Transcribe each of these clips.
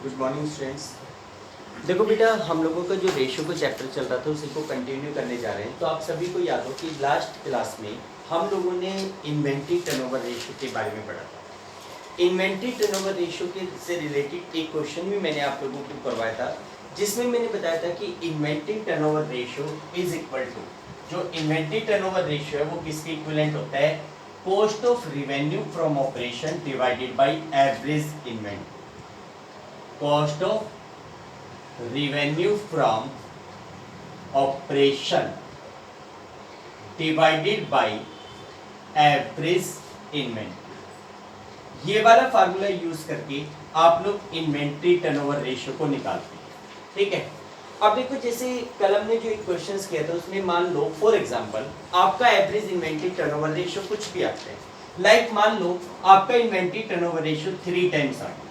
Good morning students. देखो बेटा, हम लोगों का जो रेशियो का चैप्टर चल रहा था उसी को कंटिन्यू करने जा रहे हैं। तो आप सभी को याद हो कि लास्ट क्लास में हम लोगों ने इन्वेंट्री टर्नओवर रेशियो के बारे में पढ़ा था। इन्वेंट्री टर्नओवर रेशियो के से रिलेटेड एक क्वेश्चन भी मैंने आप लोगों को करवाया था, जिसमें मैंने बताया था कि inventory turnover ratio is equal to, जो इन्वेंट्री टर्नओवर रेशियो है वो किसके इक्विवेलेंट होता है? Cost of revenue from operation divided by average inventory. Cost of revenue from operation divided by average inventory। ये वाला फार्मूला यूज करके आप लोग इन्वेंट्री टर्नओवर रेशियो को निकालते हैं, ठीक है। अब देखो, जैसे कलम ने जो एक क्वेश्चन किया था उसमें मान लो फॉर एग्जांपल आपका एवरेज इन्वेंट्री टर्नओवर रेशियो कुछ भी आता है, लाइक मान लो आपका इन्वेंट्री टर्नओवर रेशियो 3 टाइम्स आ गया।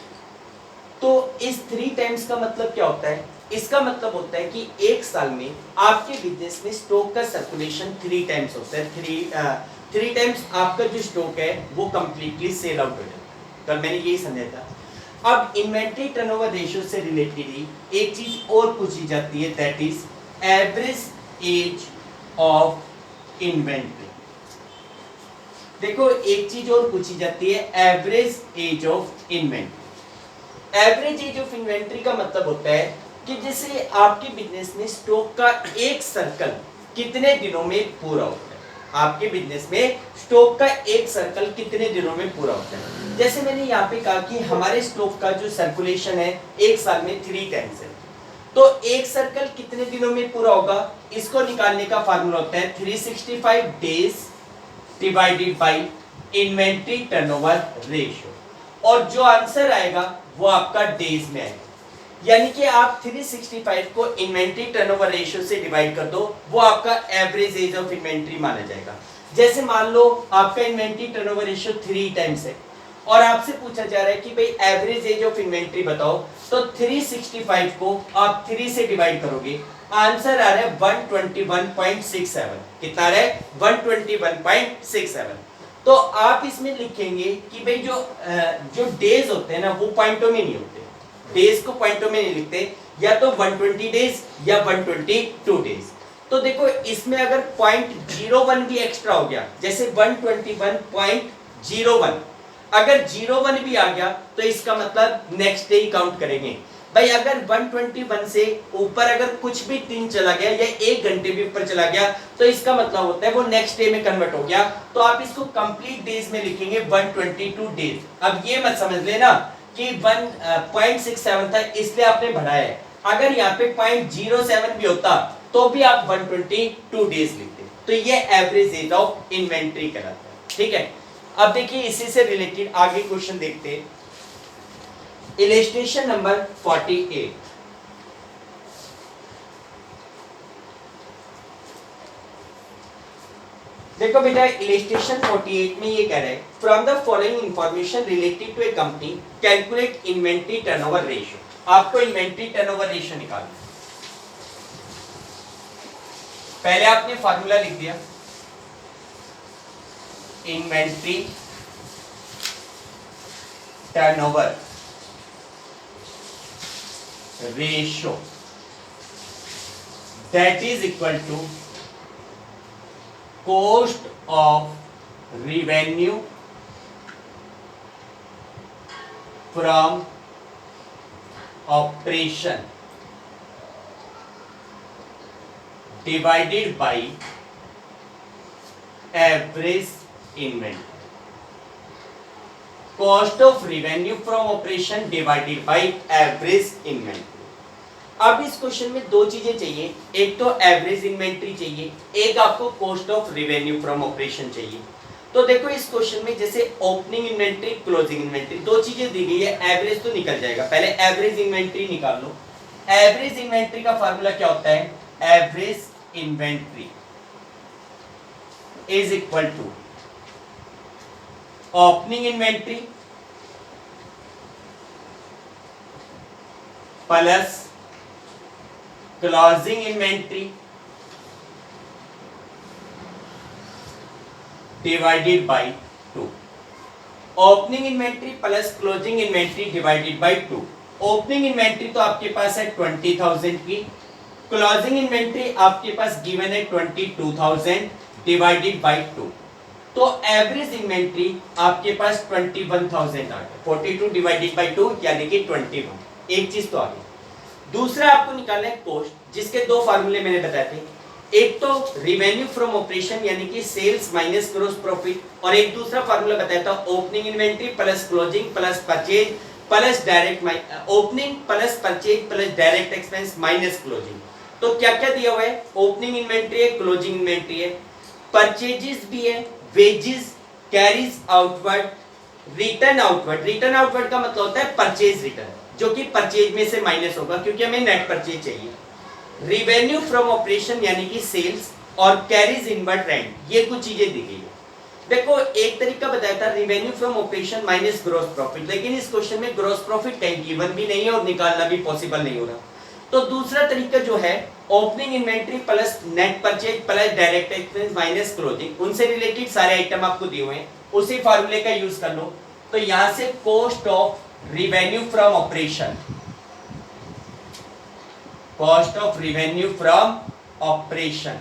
तो इस 3 टाइम्स का मतलब क्या होता है? इसका मतलब होता है कि एक साल में आपके बिजनेस में स्टॉक का सर्कुलेशन 3 टाइम्स होता है। 3 टाइम्स आपका जो स्टॉक है वो कंप्लीटली सेल आउट हो जाता है। कल मैंने यही समझाया था। अब इन्वेंट्री टर्नओवर रेशियो से रिलेटेड ही एक चीज और पूछी जाती है, that is average age of inventory. देखो, एक चीज और पूछी जाती है, average age of inventory. Average age of inventory का मतलब होता है कि जैसे आपके बिजनेस में स्टॉक का एक सर्कल कितने दिनों में पूरा होता है। आपके बिजनेस में स्टॉक का एक सर्कल कितने दिनों में पूरा होता है। जैसे मैंने यहाँ पे कहा कि हमारे स्टॉक का जो सर्कुलेशन है एक साल में 3 टाइम्स है, तो एक सर्कल कितने दिनों में पूरा होगा, इसको निकालने का फार्मूला होता है 365 days divided by inventory turnover ratio, और जो आंसर आएगा वो आपका डेज में आएगा। यानी कि आप 365 को इन्वेंट्री टर्नओवर रेशियो से डिवाइड कर दो, वो आपका एवरेज एज ऑफ इन्वेंट्री माना जाएगा। जैसे मान लो आपका इन्वेंट्री टर्नओवर रेशियो 3 टाइम्स है और आपसे पूछा जा रहा है कि भाई एवरेज एज ऑफ इन्वेंट्री बताओ, तो 365 को आप 3 से डिवाइड करोगे, आंसर आ रहा है 121.67। कितना आ रहा है? 121.67। तो आप इसमें लिखेंगे कि भाई जो डेज होते हैं ना वो पॉइंटों में नहीं होते, डेज को पॉइंटों में नहीं लिखते, या तो 120 डेज या 122 डेज। तो देखो, इसमें अगर 0.01 भी एक्स्ट्रा हो गया, जैसे 121.01, अगर 01 भी आ गया तो इसका मतलब नेक्स्ट डे ही काउंट करेंगे। भाई अगर 121 से ऊपर अगर कुछ भी दिन चला गया या 1 घंटे भी ऊपर चला गया तो इसका मतलब होता है वो नेक्स्ट डे में कन्वर्ट हो गया। तो आप इसको कंप्लीट डेज में लिखेंगे 122 डेज। अब ये मत समझ लेना कि 1.67 था इसलिए आपने बढ़ाया है। अगर यहाँ पे 0.07 भी होता तो भी आप 122 डेज लिखते। तो ये एवरेज एज ऑफ इन्वेंट्री कहलाता है, ठीक है। अब देखिए, इसी से रिलेटेड आगे क्वेश्चन देखते हैं। Illustration number 48। देखो बेटा, इलस्ट्रेशन 48 में ये कह रहे हैं, from the following information related to a company calculate inventory turnover ratio. आपको इन्वेंट्री टर्नओवर रेशियो निकालना है। पहले आपने फार्मूला लिख दिया, inventory turnover ratio that is equal to cost of revenue from operation divided by average inventory। cost of revenue from operation divided by average inventory। अब इस question में दो चीजें चाहिए, एक तो एवरेज इन्वेंट्री चाहिए, एक आपको cost of revenue from operation चाहिए। तो देखो, इस क्वेश्चन में जैसे ओपनिंग इन्वेंट्री, क्लोजिंग इन्वेंट्री, दो चीजें दी गई है, एवरेज तो निकल जाएगा। पहले एवरेज इन्वेंट्री निकाल लो। एवरेज इन्वेंट्री का फार्मूला क्या होता है? Average inventory is equal to opening inventory plus closing inventory divided by 2। Opening inventory plus closing inventory divided by 2। Opening inventory तो आपके पास है 20,000 की, क्लोजिंग इन्वेंट्री आपके पास गिवन है 22,000 डिवाइडेड बाय 2, तो एवरेज इन्वेंट्री आपके पास 21,000 आ गया। 42 डिवाइडेड बाय 2 यानी कि 21। एक चीज तो आ गई। दूसरा आपको निकालना है कॉस्ट, जिसके दो फार्मूले मैंने बताए थे, एक तो रिवेन्यू फ्रॉम ऑपरेशन यानी कि सेल्स माइनस ग्रॉस प्रॉफिट, और एक दूसरा फार्मूला बताया था opening inventory plus closing plus purchase plus direct opening plus purchase plus direct expense minus closing. तो क्या क्या दिया हुआ है, ओपनिंग इन्वेंट्री है, क्लोजिंग इन्वेंट्री है, परचेजेस भी है, wages, carries outward, return outward. Return outward का मतलब होता है परचेज रिटर्न, जो कि परचेज में से माइनस होगा क्योंकि हमें नेट परचेज चाहिए। रिवेन्यू फ्रॉम ऑपरेशन यानी कि सेल्स, और कैरीज इनवर्ड रेंट, ये कुछ चीजें दी गई है। देखो एक तरीका बताया था revenue from operation minus gross profit, लेकिन इस क्वेश्चन में ग्रॉस प्रॉफिट कहीं गिवन भी नहीं है और निकालना भी पॉसिबल नहीं हो रहा। तो दूसरा तरीका जो है opening inventory plus net purchase plus direct expense minus closing, उनसे रिलेटेड सारे आइटम आपको दिए हुए हैं, उसी फार्मूले का यूज कर लो। तो यहां से cost of revenue from operation, cost of revenue from operation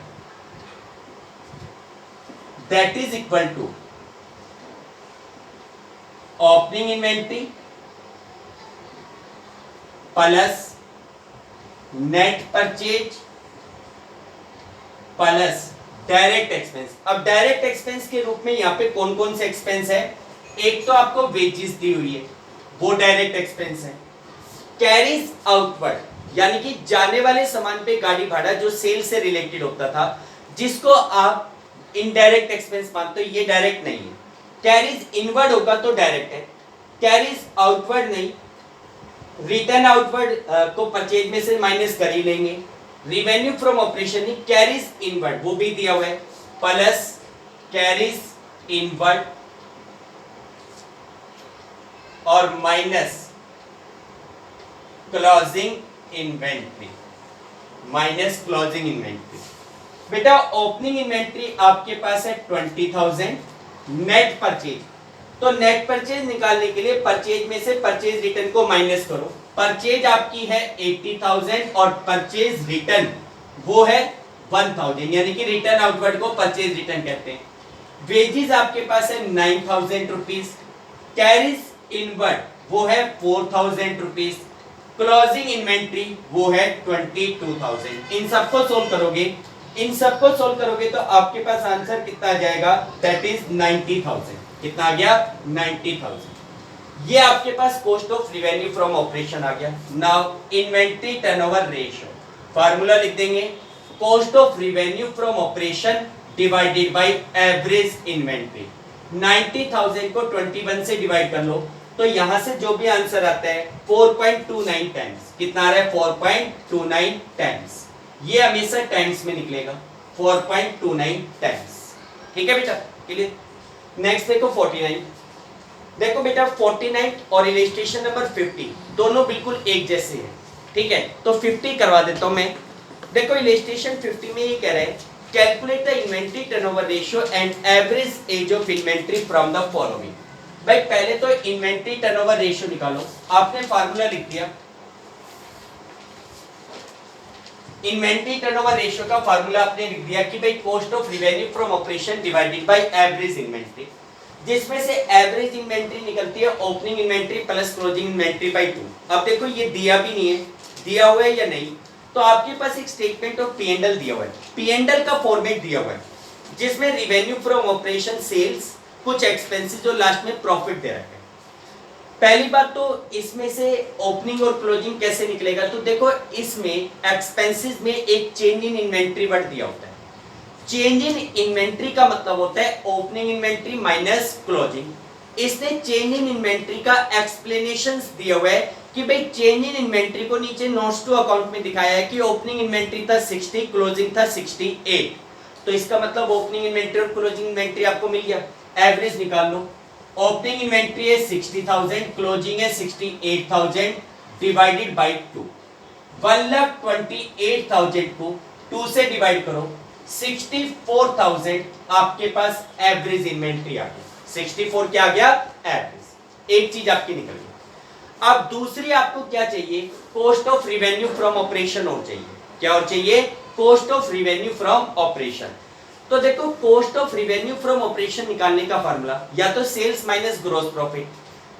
that is equal to opening inventory plus net purchase plus direct expense. अब डायरेक्ट एक्सपेंस के रूप में यहां पे कौन कौन से एक्सपेंस है, एक तो आपको वेजेस दी हुई है, वो डायरेक्ट एक्सपेंस है। कैरीज आउटवर्ड यानी कि जाने वाले सामान पे गाड़ी भाड़ा जो सेल से रिलेटेड होता था, जिसको आप इनडायरेक्ट एक्सपेंस मानते हो, ये डायरेक्ट नहीं है। कैरीज इनवर्ड होगा तो डायरेक्ट है, कैरीज आउटवर्ड नहीं। रिटर्न आउटवर्ड को परचेज में से माइनस कर ही लेंगे। Revenue from operation he carries inward, वो भी दिया हुआ है, प्लस कैरीज इनवर्ड और minus closing inventory, minus closing inventory. बेटा ओपनिंग इन्वेंट्री आपके पास है 20,000, नेट परचेज, तो नेट परचेज निकालने के लिए परचेज में से परचेज रिटर्न को माइनस करो। परचेज आपकी है 80,000 और परचेज रिटर्न वो है 1,000, यानी कि रिटर्न आउटवर्ड को परचेज रिटर्न कहते हैं। वेजेस आपके पास है 9,000 रुपीज, कैरीज इनवर्ड वो है 4,000 रुपीज, क्लोजिंग इन्वेंट्री वो है 22,000। इन सबको सोल्व करोगे तो आपके पास आंसर कितना आ जाएगा, दैट इज 90,000। कितना आ गया, 90,000। ये आपके पास cost of revenue from operation आ गया। Now inventory turnover ratio, formula लिख देंगे, cost of revenue from operation divided by average inventory. 90,000 को 21 से डिवाइड कर लो, तो यहां से जो भी आंसर आता है 4.29 टाइम्स, कितना आ रहा है 4.29 टाइम्स, ये हमेशा टाइम्स में निकलेगा, 4.29 टाइम्स। ठीक है बेटा, क्लियर। नेक्स्ट देखो 49। देखो बेटा 49 और इलस्ट्रेशन नंबर 50 दोनों बिल्कुल एक जैसे हैं, ठीक है, तो 50 करवा देता हूं मैं। देखो इलस्ट्रेशन 50 में ये कह रहा है calculate the inventory turnover ratio and average age of inventory from the following. भाई पहले तो इन्वेंट्री टर्नओवर रेशियो निकालो, आपने फार्मूला लिख दिया। इन्वेंट्री टर्नओवर रेशियो का फार्मूला आपने लिख दिया कि भाई cost of revenue from operation divided by average inventory, जिसमें से एवरेज इन्वेंट्री निकलती है opening inventory plus closing inventory by 2। अब देखो ये दिया भी नहीं है, दिया हुआ है या नहीं, तो आपके पास एक statement of P and L दिया हुआ है, पी एंड एल का फॉर्मेट दिया हुआ है, जिसमें रिवेन्यू फ्रॉम ऑपरेशन, सेल्स, कुछ एक्सपेंसेस जो लास्ट में प्रॉफिट दे रखे हैं। पहली बात तो इसमें से ओपनिंग और क्लोजिंग कैसे निकलेगा, तो देखो इसमें एक्सपेंसेस में एक चेंज इन इन्वेंट्री वर्ड दिया होता है। चेंज इन इन्वेंट्री का मतलब होता है ओपनिंग इन्वेंट्री माइनस क्लोजिंग। इसने चेंज इन इन्वेंट्री का एक्सप्लेनेशंस दिया हुआ है कि भाई चेंज इन इन्वेंट्री को नीचे नोट्स टू अकाउंट में दिखाया है कि ओपनिंग इन्वेंट्री था 60, क्लोजिंग था 68, तो इसका मतलब ओपनिंग इन्वेंट्री और क्लोजिंग इन्वेंट्री आपको मिल गया। एवरेज निकाल लो, ओपनिंग इन्वेंट्री है 60,000, क्लोजिंग है 68,000 डिवाइडेड बाय 2। 1,28,000 को 2 से डिवाइड करो, 64,000 आपके पास एवरेज इन्वेंट्री आ गया। 64 क्या आ गया, एवरेज। एक चीज आपकी निकल गई। अब दूसरी आपको क्या चाहिए, cost of revenue from operation और चाहिए, क्या और चाहिए, cost of revenue from operation. तो देखो cost of revenue from operation निकालने का फार्मूला या तो sales minus gross profit,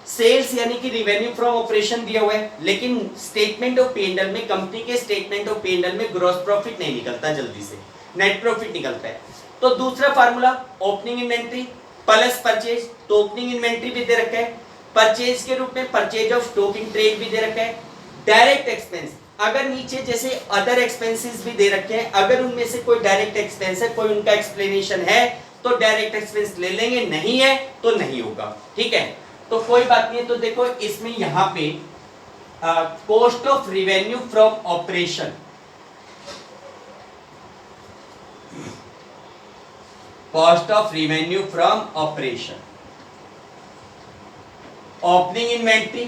sales यानी कि रिवेन्यू फ्रॉम ऑपरेशन दिया हुआ है, लेकिन स्टेटमेंट ऑफ पी&एल में, कंपनी के स्टेटमेंट ऑफ पी&एल में ग्रॉस प्रॉफिट नहीं निकलता, जल्दी से नेट प्रॉफिट निकलता है। तो दूसरा formula opening inventory plus purchase, तो ओपनिंग इन्वेंट्री भी दे रखा है, परचेज के रूप में purchase of stock in trade भी दे रखा है, डायरेक्ट एक्सपेंस, अगर नीचे जैसे अदर एक्सपेंसेस भी दे रखे हैं, अगर उनमें से कोई डायरेक्ट एक्सपेंस है, कोई उनका एक्सप्लेनेशन है तो डायरेक्ट एक्सपेंस ले लेंगे, नहीं है तो नहीं होगा, ठीक है। तो कोई बात नहीं है। तो देखो इसमें यहां पे cost of revenue from operation, cost of revenue from operation, opening inventory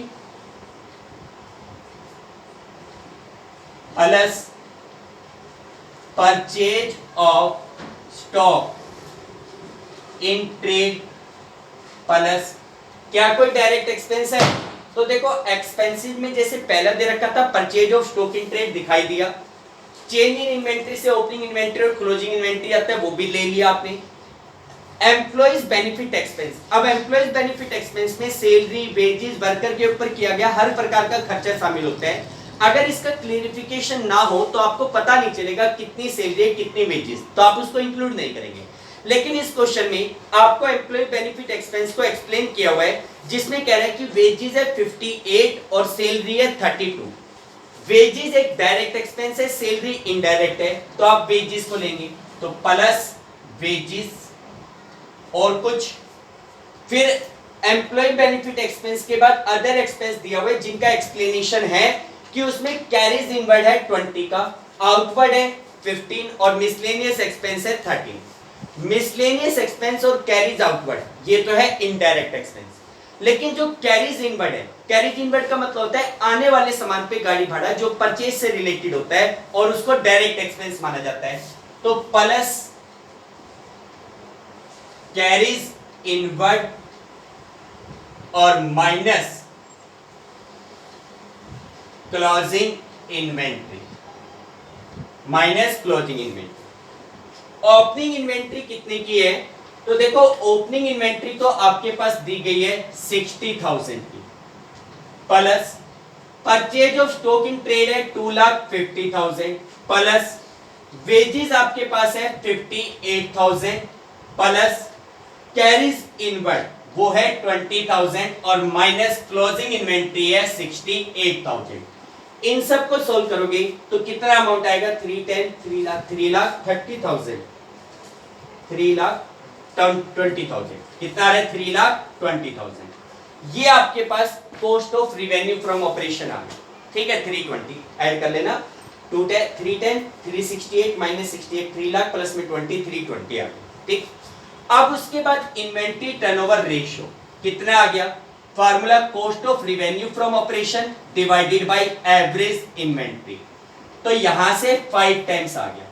plus purchase of stock in trade plus क्या कोई डायरेक्ट एक्सपेंस है, तो देखो एक्सपेंसेस में जैसे पहला दे रखा था purchase of stock in trade दिखाई दिया, चेंज इन इन्वेंट्री से ओपनिंग इन्वेंट्री और क्लोजिंग इन्वेंट्री आता है वो भी ले लिया आपने। एम्प्लॉइज बेनिफिट एक्सपेंस, अब एम्प्लॉइज बेनिफिट एक्सपेंस में सैलरी, वेजेस, वर्कर के ऊपर किया गया हर प्रकार का खर्चा शामिल होता है। अगर इसका क्लेरिफिकेशन ना हो तो आपको पता नहीं चलेगा कितनी सैलरी है कितनी वेजेस, तो आप उसको इंक्लूड नहीं करेंगे। लेकिन इस क्वेश्चन में आपको एम्प्लॉय बेनिफिट एक्सपेंस को एक्सप्लेन किया हुआ है, जिसमें कह रहा है कि वेजेस है 58 और सैलरी है 32। वेजेस एक डायरेक्ट एक्सपेंस है, सैलरी इनडायरेक्ट है, तो आप वेजेस को लेंगे, तो प्लस वेजेस और कुछ, फिर एम्प्लॉय बेनिफिट एक्सपेंस के बाद अदर एक्सपेंस दिया हुआ है जिनका एक्सप्लेनेशन है कि उसमें कैरीज इनवर्ड है 20 का, आउटवर्ड है 15 और मिसलेनियस एक्सपेंस है 13। मिसलेनियस एक्सपेंस और कैरीज आउटवर्ड ये तो है इनडायरेक्ट एक्सपेंस, लेकिन जो कैरीज इनवर्ड है, कैरीज इनवर्ड का मतलब होता है आने वाले सामान पे गाड़ी भाड़ा जो परचेज से रिलेटेड होता है और उसको डायरेक्ट एक्सपेंस माना जाता है। तो प्लस कैरीज इनवर्ड और minus closing inventory, minus closing inventory. Opening inventory कितने की है, तो देखो ओपनिंग इन्वेंट्री तो आपके पास दी गई है 60,000 की, plus purchase of stock in trade है 2,50,000, प्लस वेजेस आपके पास है 58,000, प्लस कैरीज इनवर्ड वो है 20,000 और माइनस क्लोजिंग इन्वेंट्री है 68,000। इन सब को सोल्व करोगे तो कितना अमाउंट आएगा, 310, 3 लाख, 3,30,000, 3,20,000, कितना है 3,20,000। ये आपके पास cost of revenue from operation आ गया, ठीक है। 320 ऐड कर लेना, 310, 368 माइनस 68, 3 लाख प्लस में 20, 320 आ गया, ठीक। अब उसके बाद इन्वेंट्री टर्नओवर रेशियो कितना आ गया, formula cost of revenue from operation divided by average inventory, तो यहां से 5 टाइम्स आ गया।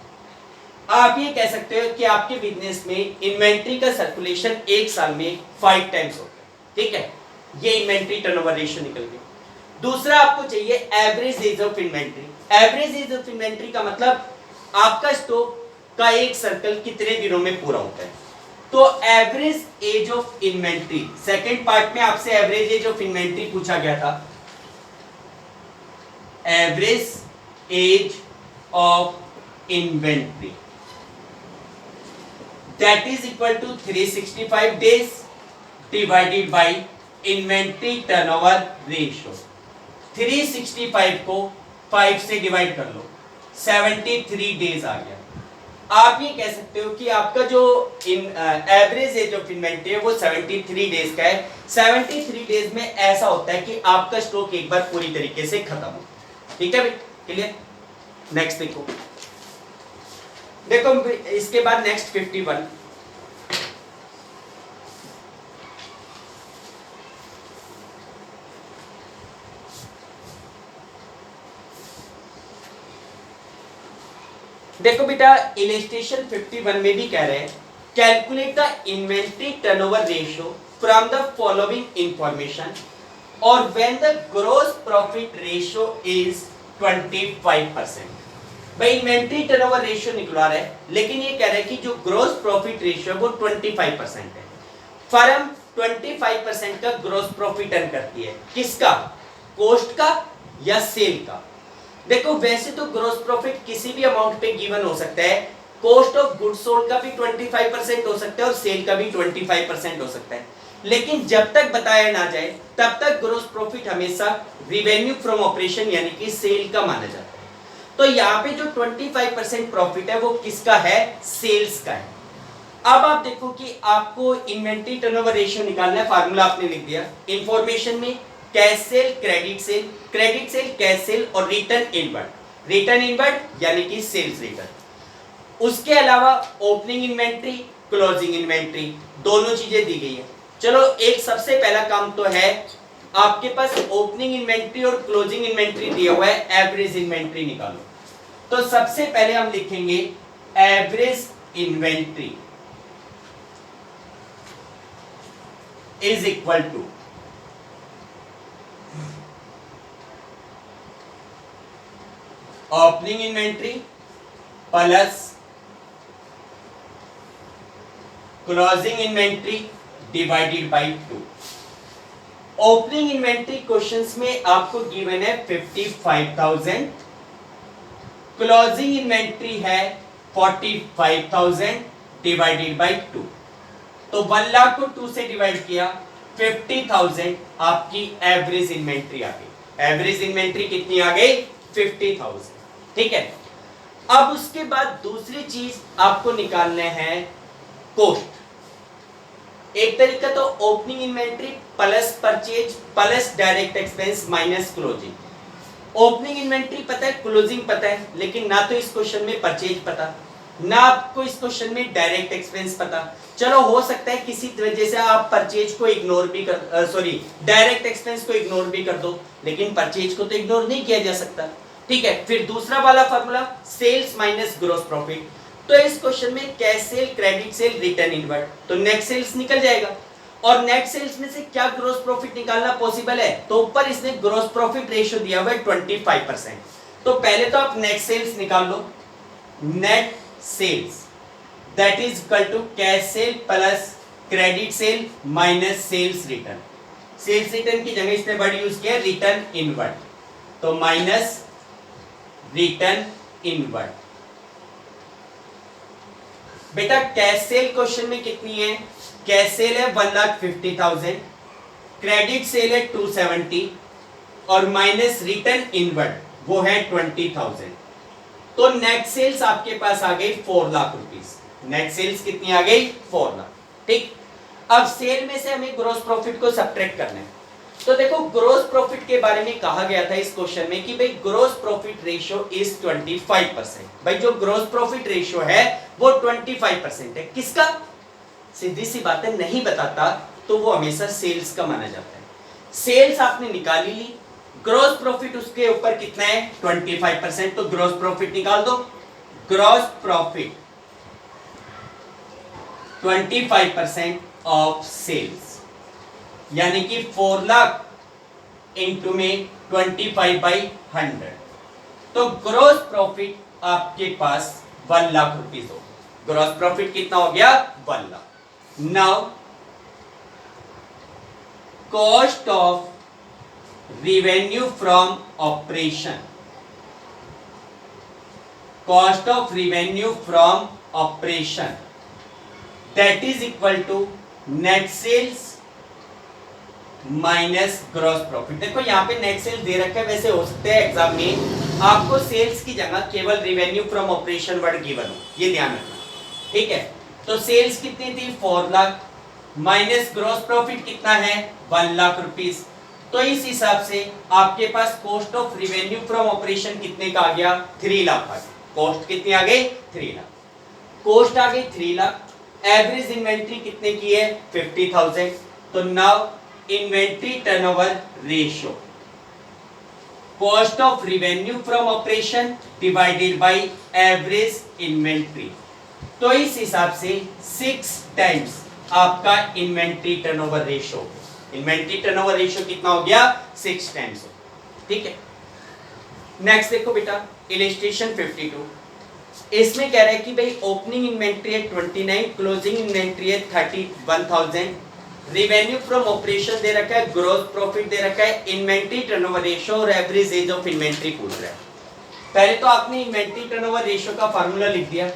आप ये कह सकते हो कि आपके बिजनेस में इन्वेंट्री का सर्कुलेशन एक साल में 5 टाइम्स होता है, ठीक है। ये इन्वेंट्री टर्नओवर रेशियो निकल गया। दूसरा आपको चाहिए average age of inventory. Average age of inventory का मतलब आपका स्टॉक का एक सर्कल कितने दिनों में पूरा होता है, तो average age of inventory, second part में आपसे एवरेज एज ऑफ इन्वेंट्री पूछा गया था। Average age of inventory that is equal to 365 days divided by inventory turnover ratio. 365 को 5 से डिवाइड कर लो, 73 डेज आ गया। आप ये कह सकते हो कि आपका जो एवरेज एज ऑफ इन्वेंट्री है वो 73 डेज का है। 73 डेज में ऐसा होता है कि आपका स्टॉक एक बार पूरी तरीके से खत्म हो, ठीक है भाई, क्लियर। नेक्स्ट देखो, देखो इसके बाद नेक्स्ट 51, देखो बेटा इलस्ट्रेशन 51 में भी कह रहे हैं calculate the inventory turnover ratio from the following information. और when the gross profit ratio is 25%। भाई इन्वेंट्री टर्नओवर रेशियो निकलवा रहा है, लेकिन ये कह रहा है कि जो ग्रॉस प्रॉफिट रेशियो है वो 25% है। फर्म 25% का ग्रॉस प्रॉफिट अर्न करती है, किसका? कॉस्ट का या सेल का? देखो वैसे तो ग्रॉस प्रॉफिट किसी भी अमाउंट पे गिवन हो सकता है, कॉस्ट ऑफ गुड्स सोल्ड का भी 25% हो सकता है और सेल का भी 25% हो सकता है, लेकिन जब तक बताया ना जाए तब तक ग्रॉस प्रॉफिट हमेशा रिवेन्यू फ्रॉम ऑपरेशन यानी कि सेल का माना जाता है। तो यहाँ पे जो 25% प्रॉफिट है वो किसका है? सेल्स का है। अब आप देखो कि आपको इन्वेंट्री टर्नओवर रेशियो निकालना है, फार्मूला आपने लिख दिया। इंफॉर्मेशन में cash sale, credit cell, credit cell, cash cell और रिटर्न इनवर्ड, रिटर्न इनवर्ड यानी कि सेल्स रिटर्न। उसके अलावा ओपनिंग इन्वेंट्री, क्लोजिंग इन्वेंट्री, दोनों चीजें दी गई है। चलो एक सबसे पहला काम तो है, आपके पास ओपनिंग इन्वेंट्री और क्लोजिंग इन्वेंट्री दिया हुआ है, एवरेज इन्वेंट्री निकालो। तो सबसे पहले हम लिखेंगे average inventory is equal to opening inventory plus closing inventory divided by 2। Opening inventory questions में आपको गिवन है 55,000, क्लोजिंग इन्वेंट्री है 45,000 डिवाइडेड बाय 2। तो 1 लाख को 2 से डिवाइड किया, 50,000 आपकी एवरेज इन्वेंट्री आ गई। एवरेज इन्वेंट्री कितनी आ गई? 50,000। ठीक है। अब उसके बाद दूसरी चीज आपको निकालना है कॉस्ट। एक तरीका तो opening inventory plus purchase plus direct expense minus closing. Opening inventory पता है, क्लोजिंग पता है, लेकिन ना तो इस क्वेश्चन में परचेज पता, ना आपको इस क्वेश्चन में डायरेक्ट एक्सपेंस पता। चलो हो सकता है किसी वजह से आप परचेज को इग्नोर भी कर सॉरी डायरेक्ट एक्सपेंस को इग्नोर भी कर दो, लेकिन परचेज को तो इग्नोर नहीं किया जा सकता। ठीक है। फिर दूसरा वाला formula sales minus gross profit. तो इस क्वेश्चन में cash sale, credit sale, return inward, तो नेट सेल्स निकल जाएगा। और नेट सेल्स में से क्या ग्रॉस प्रॉफिट निकालना पॉसिबल है? तो ऊपर इसने ग्रॉस प्रॉफिट रेशियो दिया हुआ है 25%। तो पहले तो आप नेट सेल्स निकाल लो। Net sales that is equal to cash sale plus credit sale minus sales return. Sales return की जगह इसने वर्ड यूज किया रिटर्न इनवर्ड, तो माइनस रिटर्न इनवर्ड। बेटा कैश सेल क्वेश्चन में कितनी है? कैश सेल है 1,50,000, क्रेडिट सेल है 270 और माइनस रिटर्न इनवर्ड वो है 20,000। तो नेट सेल्स आपके पास आ गई 4 लाख रुपीस। नेट सेल्स कितनी आ गई? 4 लाख। ठीक। अब सेल में से हमें ग्रॉस प्रॉफिट को सब्ट्रैक्ट करना है। तो देखो ग्रॉस प्रॉफिट के बारे में कहा गया था इस क्वेश्चन में कि भाई ग्रॉस प्रॉफिट रेशियो इज 25%। भाई जो ग्रॉस प्रॉफिट रेशियो है वो 25% है। किसका? सीधी सी बात है, नहीं बताता तो वो हमेशा सेल्स का माना जाता है। सेल्स आपने निकाली ली, ग्रॉस प्रॉफिट उसके ऊपर कितना है? 25%। तो ग्रॉस प्रॉफिट निकाल दो। ग्रॉस प्रॉफिट 25% ऑफ सेल्स यानी कि 4 लाख इंटू में 25/100। तो ग्रॉस प्रॉफिट आपके पास 1 लाख रुपीस हो। ग्रॉस प्रॉफिट कितना हो गया? 1 lakh. Now cost of revenue from operation, cost of revenue from operation that is equal to net sales minus gross profit। देखो यहाँ पे नेट सेल्स दे रखा है, वैसे हो सकता है एग्जाम में आपको सेल्स की जगह केवल revenue from operation word given हो, ये ध्यान रखना। ठीक है। तो सेल्स कितनी थी? 4 लाख माइनस ग्रॉस प्रॉफिट कितना है? 1 लाख रुपीस। तो इस हिसाब से आपके पास cost of revenue from operation कितने का आ गया? 3 लाख आ गया। कॉस्ट कितनी आ गई? 3 लाख। कॉस्ट आ गई 3 लाख। एवरेज इन्वेंट्री कितने की है? 50,000। तो now inventory turnover ratio cost of revenue from operation divided by average inventory. तो इस हिसाब से 6 टाइम्स आपका inventory turnover ratio. Inventory turnover ratio कितना हो गया 6 टाइम्स। ठीक है, नेक्स्ट देखो बेटा इलस्ट्रेशन 52, इसमें कह रहा है कि भाई ओपनिंग इन्वेंट्री है 29, क्लोजिंग इन्वेंट्री है 31,000, रिवेन्यू फ्रॉम ऑपरेशन दे रखा है, ग्रोस प्रॉफिट दे रखा है, इन्वेंट्री टर्नओवर रेशियो और एवरेज एज ऑफ इन्वेंट्री पूछ रहा है। पहले तो आपने इन्वेंट्री टर्नओवर रेशियो का फार्मूला लिख दिया,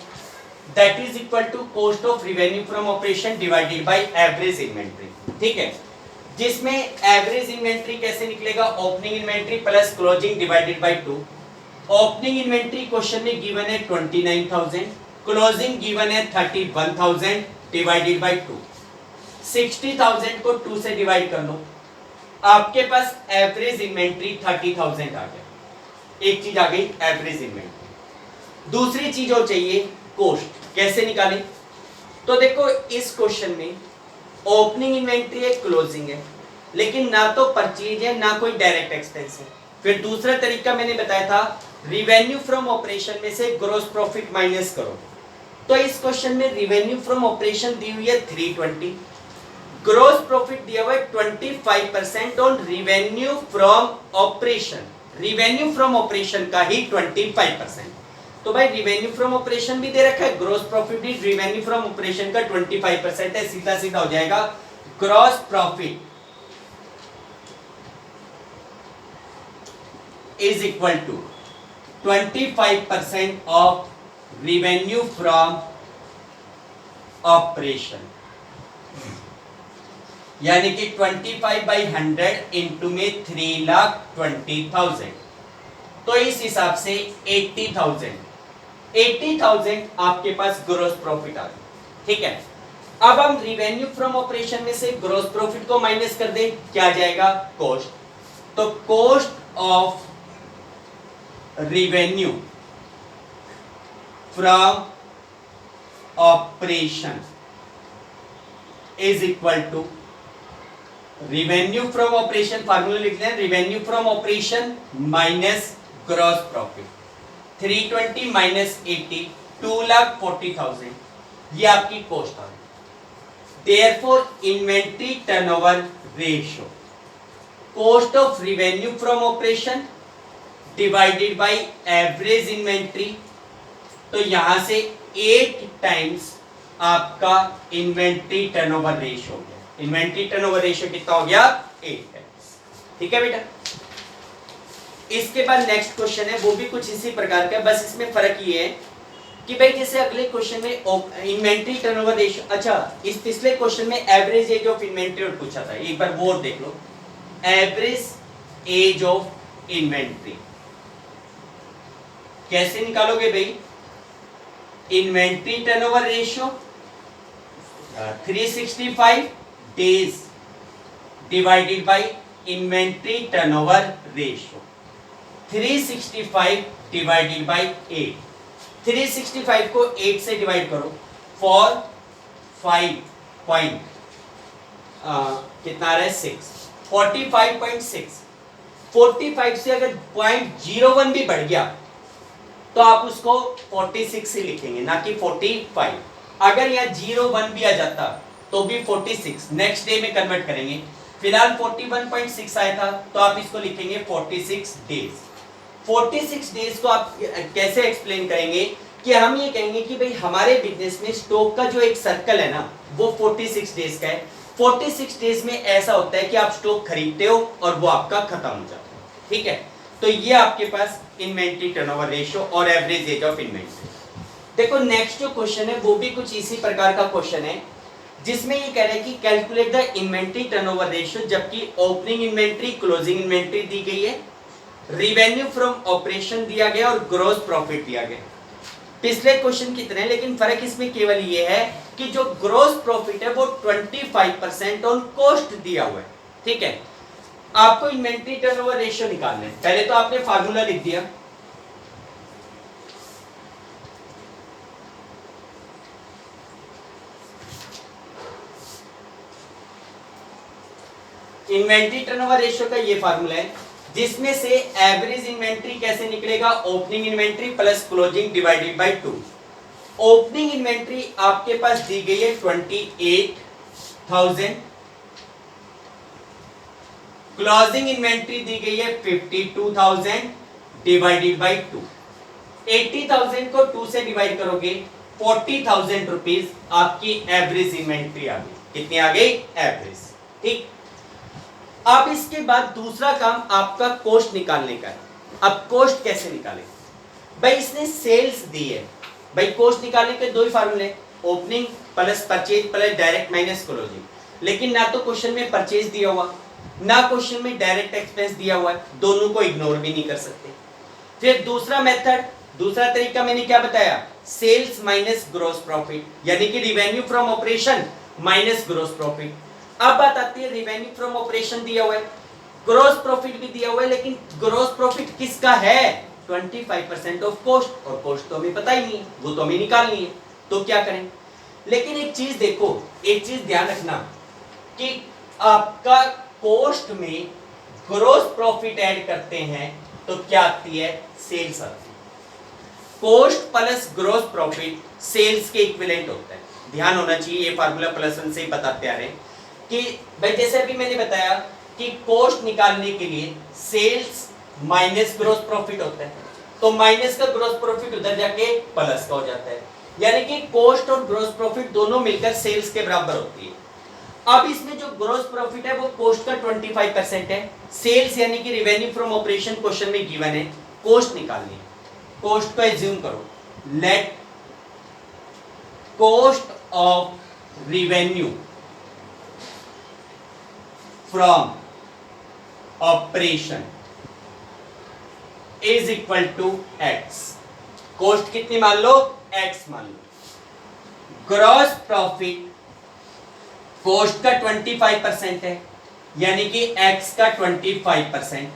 that is equal to cost of revenue from operation divided by average inventory. ठीक है, जिसमें एवरेज इन्वेंट्री कैसे निकलेगा, opening inventory plus closing divided by 2। Opening inventory question में गिवन है 29,000, क्लोजिंग गिवन है 31,000 डिवाइडेड बाय 2। 60,000 को 2 से डिवाइड कर लो, आपके पास एवरेज इन्वेंट्री 30,000 आ गया। एक चीज आ गई एवरेज इन्वेंट्री। दूसरी चीज और चाहिए कॉस्ट, कैसे निकालें? तो देखो इस क्वेश्चन में ओपनिंग इन्वेंट्री है, क्लोजिंग है, लेकिन ना तो परचेज है ना कोई डायरेक्ट एक्सपेंस है। फिर दूसरा तरीका मैंने बताया था, रिवेन्यू फ्रॉम ऑपरेशन में से ग्रॉस प्रॉफिट माइनस करो। तो इस क्वेश्चन में रिवेन्यू फ्रॉम ऑपरेशन दी हुई है 320, ग्रॉस प्रॉफिट दिया हुआ है 25% on revenue from operation, revenue from operation का ही 25%। तो भाई रिवेन्यू फ्रॉम ऑपरेशन भी दे रखा है, ग्रॉस प्रॉफिट भी रिवेन्यू फ्रॉम ऑपरेशन का 25% है, सीधा सीधा हो जाएगा gross profit is equal to 25% of revenue from operation, यानी कि 25/100 इंटू में 3,20,000। तो इस हिसाब से 80,000 आपके पास ग्रॉस प्रॉफिट आ गया। ठीक है, अब हम रिवेन्यू फ्रॉम ऑपरेशन में से ग्रॉस प्रॉफिट को माइनस कर दें, क्या आ जाएगा कॉस्ट। तो cost of revenue from operation is equal to revenue from operation, formula लिख लें, revenue from operation minus gross profit, 320 minus 80, 2,40,000, ये आपकी कॉस्ट आ गई। Therefore inventory turnover ratio, cost of revenue from operation divided by average inventory, तो यहां से 8 times आपका इन्वेंट्री टर्नओवर रेशियो हो गया। इन्वेंट्री टर्नओवर रेशियो कितना हो गया 8 टाइम्स। ठीक है बेटा, इसके बाद नेक्स्ट क्वेश्चन है, वो भी कुछ इसी प्रकार का, बस इसमें फर्क ये है कि भाई जैसे अगले क्वेश्चन में इन्वेंट्री टर्नओवर रेशियो, अच्छा इस पिछले क्वेश्चन में एवरेज एज ऑफ इन्वेंट्री और पूछा था, एक बार वो और देख लो। एवरेज एज ऑफ इन्वेंट्री कैसे निकालोगे भाई, inventory turnover ratio 365 days divided by inventory turnover ratio, 365 divided by 8, 365 को 8 से डिवाइड करो, फॉर 5 पॉइंट कितना आ रहा है 6, 45.6। 45 से अगर 0.01 भी बढ़ गया तो आप उसको 46 से लिखेंगे, ना कि 45। अगर यहाँ 0.1 भी आ जाता तो भी 46 नेक्स्ट डे में कन्वर्ट करेंगे। फिलहाल 41.6 आया था तो आप इसको लिखेंगे 46 डेज। 46 डेज को आप कैसे एक्सप्लेन करेंगे कि हम ये कहेंगे कि भाई हमारे बिजनेस में स्टॉक का जो एक सर्कल है ना वो 46 डेज का है। 46 डेज में ऐसा होता है कि आप स्टॉक खरीदते हो और वो आपका खत्म हो जाता है। ठीक है, तो ये आपके पास इन्वेंट्री टर्नओवर रेशियो और एवरेज एज ऑफ इन्वेंट्री। देखो नेक्स्ट जो क्वेश्चन है वो भी कुछ इसी प्रकार का क्वेश्चन है, जिसमें ये कह रहे हैं कि calculate the inventory turnover ratio, जबकि ओपनिंग इन्वेंट्री क्लोजिंग इन्वेंट्री दी गई है, रिवेन्यू फ्रॉम ऑपरेशन दिया गया और ग्रॉस प्रॉफिट दिया गया। पिछले क्वेश्चन की तरह, लेकिन फर्क इसमें केवल ये है कि जो ग्रॉस प्रॉफिट है वो 25% ऑन कॉस्ट दिया हुआ है। ठीक है, आपको इन्वेंट्री टर्नओवर रेशियो निकालना है। पहले तो आपने फार्मूला लिख दिया, इन्वेंट्री टर्नओवर रेशियो का ये फार्मूला है, जिसमें से एवरेज इन्वेंट्री कैसे निकलेगा, opening inventory plus closing divided by 2। Opening inventory आपके पास दी गई है 28,000, क्लोजिंग इन्वेंट्री दी गई है 52,000 डिवाइडेड बाई 2। 80,000 को 2 से डिवाइड करोगे 40,000 रुपीज आपकी एवरेज इन्वेंट्री आ गई। कितनी आ गई? एवरेज। ठीक। अब इसके बाद दूसरा काम आपका कॉस्ट निकालने का है। अब कॉस्ट कैसे निकालें? भाई इसने सेल्स दी है, भाई कॉस्ट निकालने के दो ही फार्मूले, opening plus purchase plus direct minus closing. लेकिन ना तो क्वेश्चन में परचेज दिया हुआ, ना क्वेश्चन में डायरेक्ट एक्सपेंस दिया हुआ है, दोनों को इग्नोर भी नहीं कर सकते। फिर दूसरा मेथड, दूसरा तरीका मैंने क्या बताया? सेल्स माइनस ग्रॉस प्रॉफिट, यानी कि revenue from operation minus gross profit. अब बात आती है रिवेन्यू फ्रॉम ऑपरेशन दिया हुआ है, ग्रॉस प्रॉफिट भी दिया हुआ है, लेकिन ग्रॉस प्रॉफिट किसका है? 25% ऑफ कॉस्ट, और कॉस्ट तो हमें पता ही नहीं है, वो तो हमें निकालनी है, तो क्या करें? लेकिन एक चीज देखो, एक चीज ध्यान रखना कि आपका कॉस्ट में ग्रॉस प्रॉफिट ऐड करते हैं तो क्या आती है? सेल्स आती है। Cost plus gross profit sales के इक्विवेलेंट होता है। ध्यान होना चाहिए, ये फार्मूला प्लस वन से ही बताते आ रहे हैं कि भाई जैसे अभी मैंने बताया कि कॉस्ट निकालने के लिए सेल्स माइनस ग्रॉस प्रॉफिट होता है, तो माइनस का ग्रॉस प्रॉफिट उधर जाके प्लस का हो जाता है, यानी कि कॉस्ट और ग्रॉस प्रॉफिट दोनों मिलकर सेल्स के बराबर होती है। अब इसमें जो ग्रॉस प्रॉफिट है वो कॉस्ट का 25% है, सेल्स यानी कि रेवेन्यू फ्रॉम ऑपरेशन क्वेश्चन में गिवन है, कॉस्ट निकालनी है। कॉस्ट को एज्यूम करो, let cost of revenue from operation is equal to x. Cost कितनी मान लो? एक्स मान लो। ग्रॉस प्रॉफिट कॉस्ट का 25% है, यानी कि एक्स का 25%।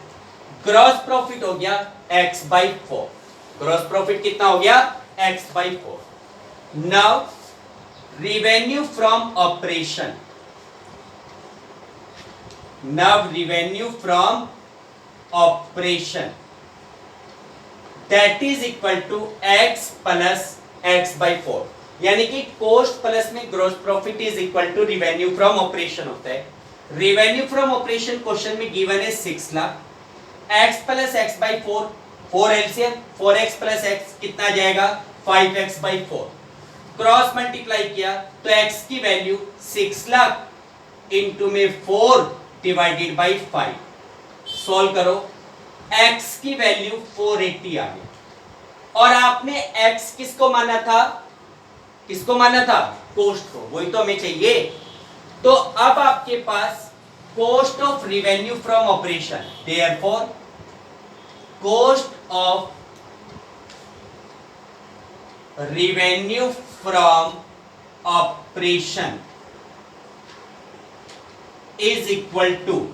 ग्रॉस प्रॉफिट हो गया एक्स बाई 4। ग्रॉस प्रॉफिट कितना हो गया? X by 4। Now revenue from operation, now revenue from operation that is equal to x plus x by 4, यानी कि कॉस्ट प्लस में gross profit is equal to revenue from operation होता है। Revenue from operation question में given है 6 lakh, x plus x by 4, 4 LCM, 4x plus x कितना जाएगा? 5x by 4। Cross multiply किया तो x की वैल्यू 6 लाख इंटू में 4 डिवाइडेड बाई 5। सॉल्व करो, x की वैल्यू 480 आ गई, और आपने x किसको माना था? किसको माना था? कॉस्ट को, वही तो हमें चाहिए। तो अब आपके पास cost of revenue from operation, therefore cost of revenue from operation is equal to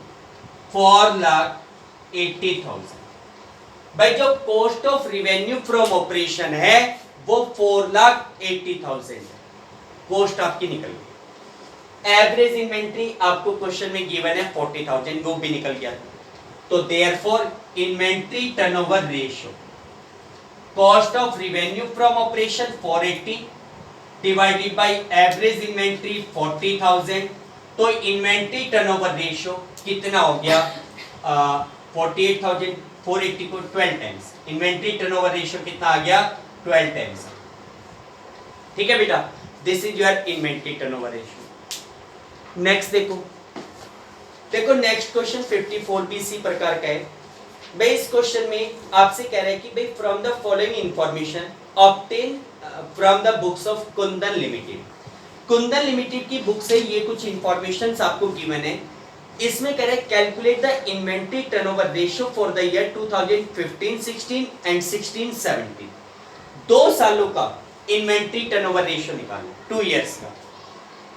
4,80,000। भाई जो cost of revenue from operation है वो 4,80,000 है, कॉस्ट आपकी निकल गई। एवरेज इन्वेंट्री आपको क्वेश्चन में गिवन है 40,000, वो भी निकल गया। तो therefore inventory turnover ratio, cost of revenue from operation 480 divided by average inventory 40,000, तो इन्वेंट्री टर्नओवर रेशियो कितना हो गया? 48,000 480 को 12 टाइम्स, इन्वेंट्री टर्नओवर रेशियो कितना आ गया? 12 टाइम्स। ठीक है बेटा, this is your inventory turnover ratio. Next देखो, देखो नेक्स्ट क्वेश्चन 54 भी इसी प्रकार का है। भाई इस क्वेश्चन में आपसे कह रहा है कि भाई from the following information obtain from the books of Kundan limited. Kundan limited की बुक से ये कुछ इंफॉर्मेशन आपको गिवन है। इसमें कह रहे हैं calculate the inventory turnover ratio for the year 2015-16 and 16-17। 2 सालों का इन्वेंट्री टर्नओवर रेशियो निकालो, 2 इयर्स का।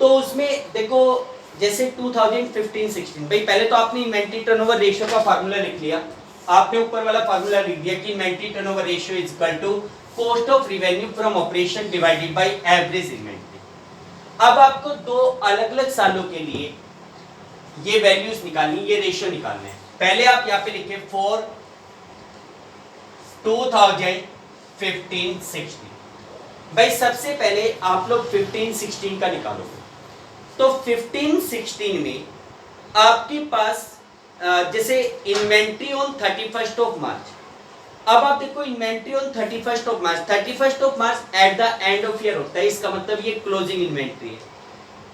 तो उसमें देखो जैसे 2015-16, भाई पहले तो आपने इन्वेंट्री टर्नओवर रेशियो का फार्मूला लिख लिया, आपने ऊपर वाला फार्मूला लिख दिया कि inventory turnover ratio is equal to cost of revenue from operation divided by average inventory. अब आपको 2 अलग-अलग सालों के लिए ये वैल्यूज निकालनी, ये रेशियो निकालना है। पहले आप यहाँ पे लिखे फॉर 2015-16। भाई सबसे पहले आप लोग 15-16 का निकालोगे, तो 15-16 में आपके पास जैसे inventory on 31st of March, अब आप देखो inventory on 31st of March, 31st of March at the end of year होता है, इसका मतलब ये क्लोजिंग इन्वेंट्री है।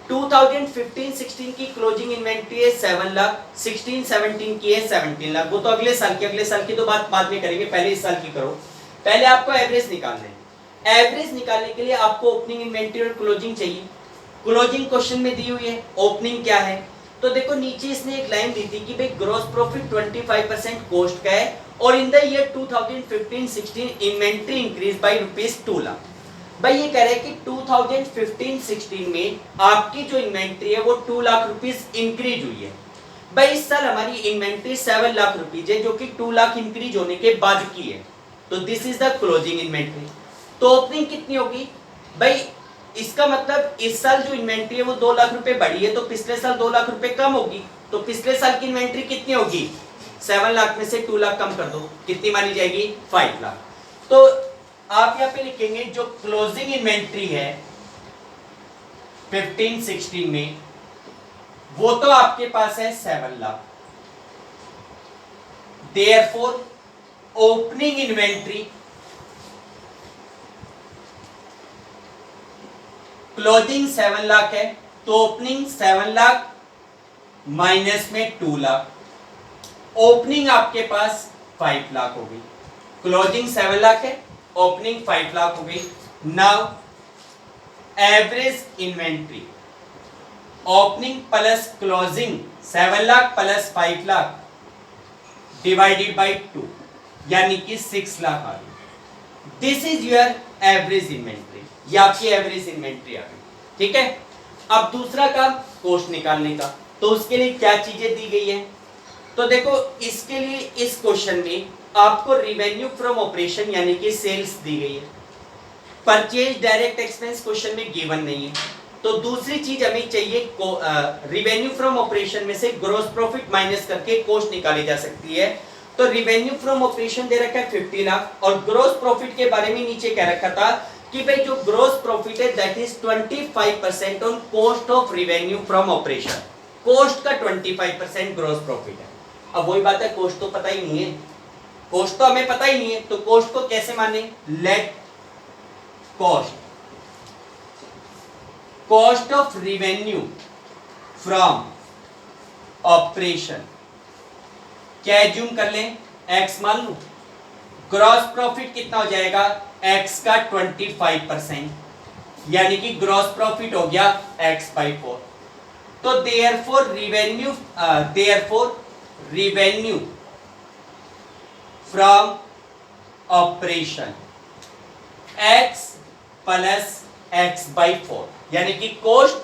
2015-16 की क्लोजिंग इन्वेंट्री है 7 लाख, 16-17 की है 17 लाख। वो तो अगले साल की तो बात बाद में करेंगे, पहले इस साल की करो। पहले आपको एवरेज निकालना है। एवरेज निकालने के लिए आपको ओपनिंग इन्वेंट्री और क्लोजिंग चाहिए। क्लोजिंग क्वेश्चन में दी हुई है, ओपनिंग क्या है? तो देखो नीचे इसने एक लाइन दी थी कि भाई ग्रॉस प्रॉफिट 25% कॉस्ट का है और in the year 2015-16 inventory increase by ₹2 lakh. भाई ये कह रहे हैं कि 2015-16 में आपकी जो इन्वेंट्री है वो 2 लाख रुपीस इंक्रीज हुई है। भाई इस साल हमारी इन्वेंट्री 7 लाख रुपीस है जो कि 2 लाख इंक्रीज होने के बाद की है, तो this is the closing inventory. तो ओपनिंग कितनी होगी भाई? इसका मतलब इस साल जो इन्वेंट्री है वो 2 लाख रुपए बढ़ी है, तो पिछले साल 2 लाख रुपए कम होगी, तो पिछले साल की इन्वेंट्री कितनी होगी? 7 लाख में से 2 लाख कम कर दो, कितनी मानी जाएगी? 5 लाख। तो आप यहाँ पे लिखेंगे जो क्लोजिंग इन्वेंट्री है 15-16 में वो तो आपके पास है 7 lakh, therefore opening inventory closing 7 lakh है, तो ओपनिंग 7 लाख माइनस में 2 लाख, ओपनिंग आपके पास 5 लाख हो गई। क्लोजिंग 7 लाख है, ओपनिंग 5 लाख हो गई। Now average inventory, opening plus closing 7 lakh plus 5 lakh divided by 2 यानी कि 6 लाख आ गई। This is your average inventory, ये आपकी एवरेज इन्वेंट्री आ गई। ठीक है, अब दूसरा काम कॉस्ट निकालने का, तो उसके लिए क्या चीजें दी गई है? तो देखो इसके लिए इस क्वेश्चन में आपको रिवेन्यू फ्रॉम ऑपरेशन यानी कि सेल्स दी गई है। परचेज डायरेक्ट एक्सपेंस क्वेश्चन में गिवन नहीं है, तो दूसरी चीज हमें चाहिए, रिवेन्यू फ्रॉम ऑपरेशन में से ग्रॉस प्रॉफिट माइनस करके कॉस्ट निकाली जा सकती है। तो रिवेन्यू फ्रॉम ऑपरेशन दे रखा है 50 लाख और ग्रॉस प्रॉफिट के बारे में नीचे कह रखा था कि भाई जो ग्रॉस प्रॉफिट है that is 25% on cost of revenue from operation. Cost का 25% ग्रॉस प्रॉफिट है। अब वही बात है, कॉस्ट तो पता ही नहीं है, कॉस्ट तो हमें पता ही नहीं है, तो कॉस्ट को कैसे माने? Late cost of revenue from operation क्या एज्यूम कर लें? एक्स मान लूं। ग्रॉस प्रॉफिट कितना हो जाएगा? एक्स का 25%, यानी कि ग्रॉस प्रॉफिट हो गया एक्स बाई 4। तो therefore revenue from operation x plus x by 4, यानी कि cost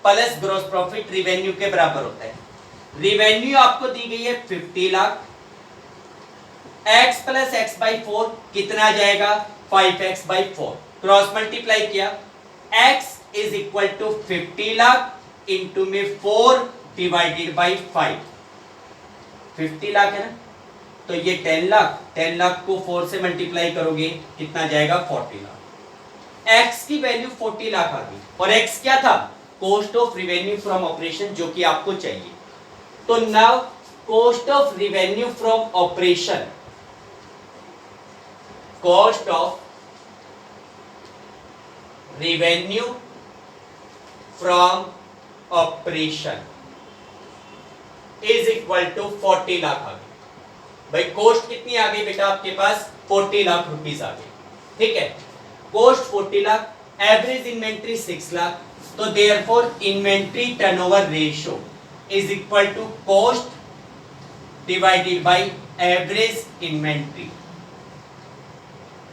plus gross profit revenue के बराबर होता है। रिवेन्यू आपको दी गई है 50 lakh, x plus x by 4 कितना आ जाएगा? 5x by 4। क्रॉस मल्टीप्लाई किया, x is equal to 50 lakh into में 4 डिवाइडेड बाई 5। 50 लाख है ना, तो ये 10 लाख, 10 लाख को 4 से मल्टीप्लाई करोगे कितना जाएगा? 40 लाख। x की वैल्यू 40 लाख आ गई और x क्या था? Cost of revenue from operation, जो कि आपको चाहिए। तो now cost of revenue from operation, cost of revenue from operation is equal to 40 lakh आ गई। भाई कॉस्ट कितनी आ गई बेटा आपके पास? 40 लाख रुपीस आ गई। ठीक है, cost 40 lakh, average inventory 6 lakh, तो therefore inventory turnover ratio is equal to cost divided by average inventory.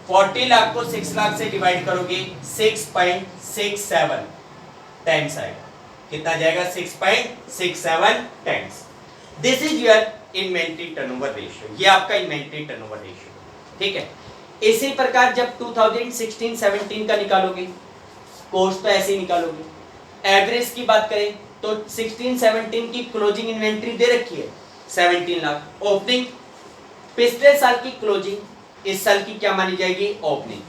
40 lakh को 6 लाख से डिवाइड करोगे 6.67 टाइम्स आएगा। कितना जाएगा? 6.67 times. This is your inventory turnover ratio, ये आपका इन्वेंट्री टर्नओवर रेशियो। ठीक है, इसी प्रकार जब 2016-17 का निकालोगे, कॉस्ट तो ऐसे ही निकालोगे। एवरेज की बात करें तो 16-17 की क्लोजिंग इन्वेंट्री दे रखी है 17 लाख, ओपनिंग पिछले साल की क्लोजिंग इस साल की क्या मानी जाएगी? ओपनिंग।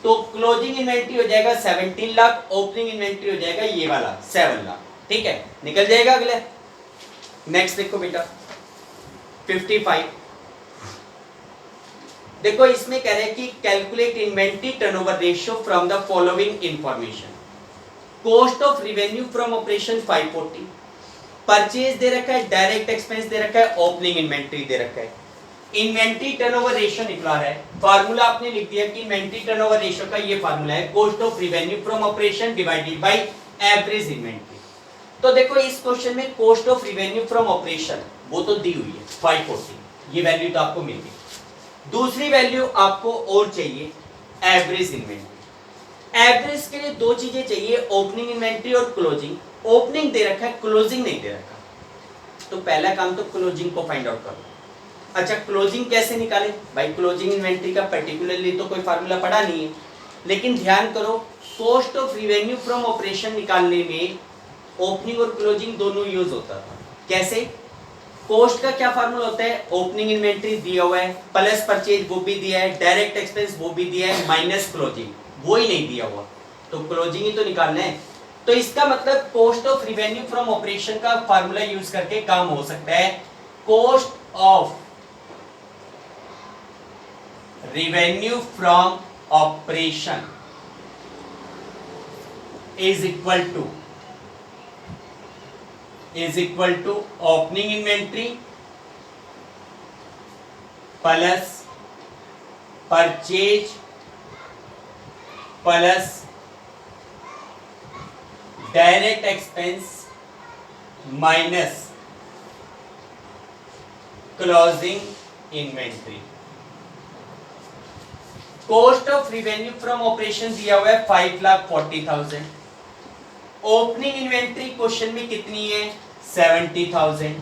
तो क्लोजिंग इन्वेंट्री हो जाएगा 17 लाख, ओपनिंग इन्वेंट्री हो जाएगा ये वाला 7 लाख। ठीक है, निकल जाएगा। अगले नेक्स्ट देखो बेटा, 55। देखो इसमें कह रहे हैं कि calculate inventory turnover ratio from the following information. Cost of revenue from operation 540, purchase दे रखा है, डायरेक्ट एक्सपेंस दे रखा है, ओपनिंग इन्वेंट्री दे रखा है, इन्वेंट्री टर्नओवर रेशियो निकला है। फार्मूला आपने लिख दिया कि इन्वेंट्री टर्नओवर रेशियो का ये फार्मूला है cost of revenue from operation divided by average inventory. तो देखो इस क्वेश्चन में cost of revenue from operation वो तो दी हुई है 540, ये वैल्यू तो आपको मिल गई। दूसरी वैल्यू आपको और चाहिए एवरेज इन्वेंट्री। एवरेज के लिए दो चीजें चाहिए, ओपनिंग इन्वेंट्री और क्लोजिंग। ओपनिंग दे रखा है, क्लोजिंग नहीं दे रखा, तो पहला काम तो क्लोजिंग को फाइंड आउट करो। अच्छा क्लोजिंग कैसे निकाले भाई, क्लोजिंग इन्वेंट्री का पर्टिकुलरली तो कोई फार्मूला पढ़ा नहीं है, लेकिन ध्यान करो cost of revenue from operation निकालने में ओपनिंग और क्लोजिंग दोनों यूज होता था। कैसे, कॉस्ट का क्या फार्मूला होता है, ओपनिंग इन्वेंट्री दिया हुआ है प्लस परचेज वो भी दिया है, डायरेक्ट एक्सपेंस वो भी दिया है, माइनस क्लोजिंग वो ही नहीं दिया हुआ, तो क्लोजिंग ही तो निकालना है। तो इसका मतलब cost of revenue from operation का फार्मूला यूज करके काम हो सकता है, cost of revenue from operation is equal to opening inventory plus purchase plus direct expense minus closing inventory। Cost of revenue from operation दिया हुआ है 5,40,000। ओपनिंग इन्वेंट्री क्वेश्चन में कितनी है 70,000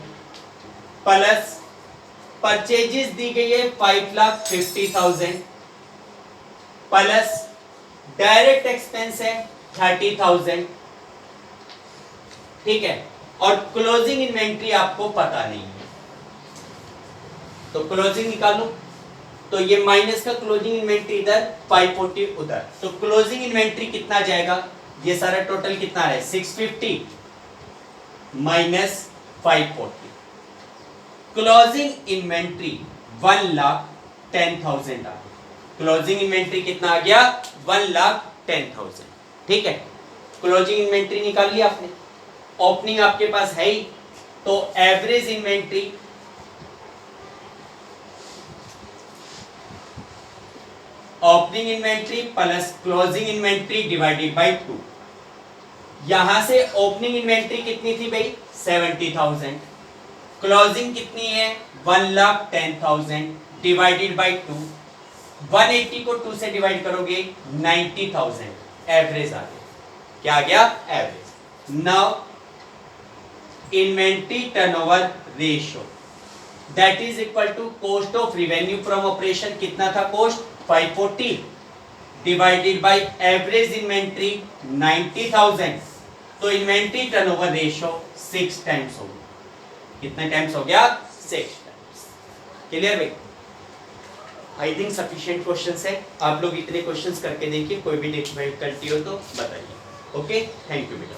प्लस परचेजेस दी गई है 5,50,000 प्लस डायरेक्ट एक्सपेंस है 30,000, ठीक है, और क्लोजिंग इन्वेंट्री आपको पता नहीं है, तो क्लोजिंग निकालो। तो ये माइनस का क्लोजिंग इन्वेंट्री इधर 540 उधर, तो क्लोजिंग इन्वेंट्री कितना जाएगा, ये सारा टोटल कितना है 650 माइनस 540, क्लोजिंग इन्वेंट्री 1,10,000 आ गया। क्लोजिंग इन्वेंट्री कितना आ गया 1,10,000, ठीक है। क्लोजिंग इन्वेंट्री निकाल लिया आपने, ओपनिंग आपके पास है ही, तो average inventory opening inventory plus closing inventory divided by 2। यहां से ओपनिंग इन्वेंट्री कितनी थी भाई 70,000, क्लोजिंग कितनी है 1,10,000 डिवाइडेड बाय 2। 180 को 2 से डिवाइड करोगे 90,000, एवरेज आ गया। क्या आ गया average. Now inventory turnover ratio that is equal to cost of revenue from operation, कितना था cost 540 divided by average inventory 90,000, तो इन्वेंट्री टर्नओवर रेशियो 6 टाइम्स हो गया। कितने टाइम्स हो गया 6 टाइम्स। क्लियर भाई, आई थिंक सफिशिएंट क्वेश्चंस है। आप लोग इतने क्वेश्चंस करके देखिए, कोई भी डिफिकल्टी हो तो बताइए। ओके, थैंक यू बेटा।